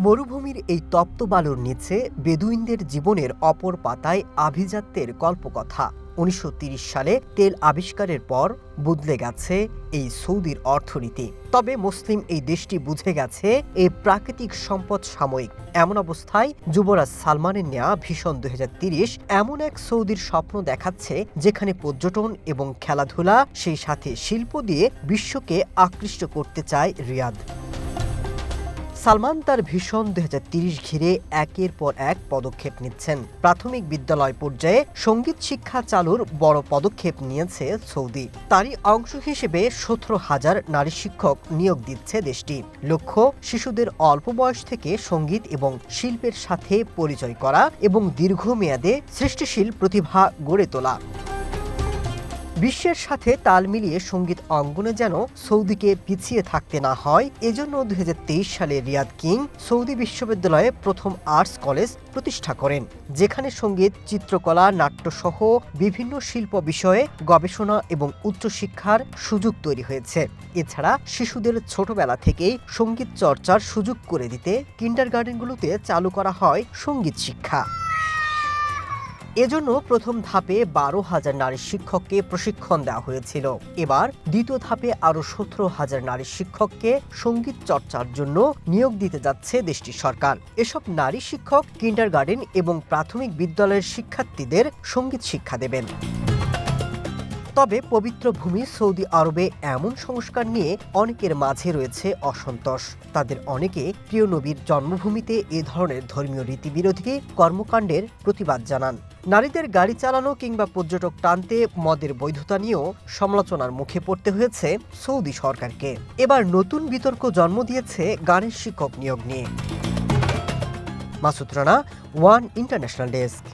মরুভূমির এই তপ্ত বালুর নিচে বেদুইনদের জীবনের অপর পাতায় আভিজাত্যের কল্পকথা। ১৯৩০ সালে তেল আবিষ্কারের পর বদলে গেছে এই সৌদির অর্থনীতি। তবে মুসলিম এই দেশটি বুঝে গেছে এই প্রাকৃতিক সম্পদ সাময়িক। এমন অবস্থায় যুবরাজ সালমানের নেয়া ভিশন ২০৩০ এমন এক সৌদির স্বপ্ন দেখাচ্ছে যেখানে পর্যটন এবং খেলাধুলা সেই সাথে শিল্প দিয়ে বিশ্বকে আকৃষ্ট করতে চায় রিয়াদ। সালমান তার ভিশন ২০৩০ ঘিরে একের পর এক পদক্ষেপ নিচ্ছেন। প্রাথমিক বিদ্যালয় পর্যায়ে সঙ্গীত শিক্ষা চালুর বড় পদক্ষেপ নিয়েছে সৌদি। তারই অংশ হিসেবে ১৭,০০০ নারী শিক্ষক নিয়োগ দিচ্ছে দেশটি। লক্ষ্য শিশুদের অল্প বয়স থেকে সঙ্গীত এবং শিল্পের সাথে পরিচয় করা এবং দীর্ঘমেয়াদে সৃষ্টিশীল প্রতিভা গড়ে তোলা। বিশ্বের সাথে তাল মিলিয়ে সঙ্গীত অঙ্গনে যেন সৌদিকে পিছিয়ে থাকতে না হয়, এজন্য ২০২৩ সালে রিয়াদ কিং সৌদি বিশ্ববিদ্যালয়ে প্রথম আর্টস কলেজ প্রতিষ্ঠা করেন, যেখানে সঙ্গীত, চিত্রকলা, নাট্যসহ বিভিন্ন শিল্প বিষয়ে গবেষণা এবং উচ্চশিক্ষার সুযোগ তৈরি হয়েছে। এছাড়া শিশুদের ছোটবেলা থেকেই সঙ্গীত চর্চার সুযোগ করে দিতে কিন্ডারগার্টেনগুলোতে চালু করা হয় সঙ্গীত শিক্ষা। এজন্য প্রথম ধাপে ১২,০০০ নারী শিক্ষককে প্রশিক্ষণ দেওয়া হয়েছিল। এবার দ্বিতীয় ধাপে আরও ১৭,০০০ নারী শিক্ষককে সঙ্গীত চর্চার জন্য নিয়োগ দিতে যাচ্ছে দেশটির সরকার। এসব নারী শিক্ষক কিন্ডারগার্টেন এবং প্রাথমিক বিদ্যালয়ের শিক্ষার্থীদের সঙ্গীত শিক্ষা দেবেন। তবে পবিত্র ভূমি সৌদি আরবে এমন সংস্কার নিয়ে অনেকের মাঝে রয়েছে অসন্তোষ। তাদের অনেকে প্রিয় নবীর জন্মভূমিতে এ ধরনের ধর্মীয় রীতিবিরোধী কর্মকাণ্ডের প্রতিবাদ জানান। নারীদের গাড়ি চালানো কিংবা পর্যটক টানতে মদের বৈধতা নিয়েও সমালোচনার মুখে পড়তে হয়েছে সৌদি সরকারকে। এবার নতুন বিতর্ক জন্ম দিয়েছে গানের শিক্ষক নিয়োগ নিয়ে। Masud Rana, one international desk.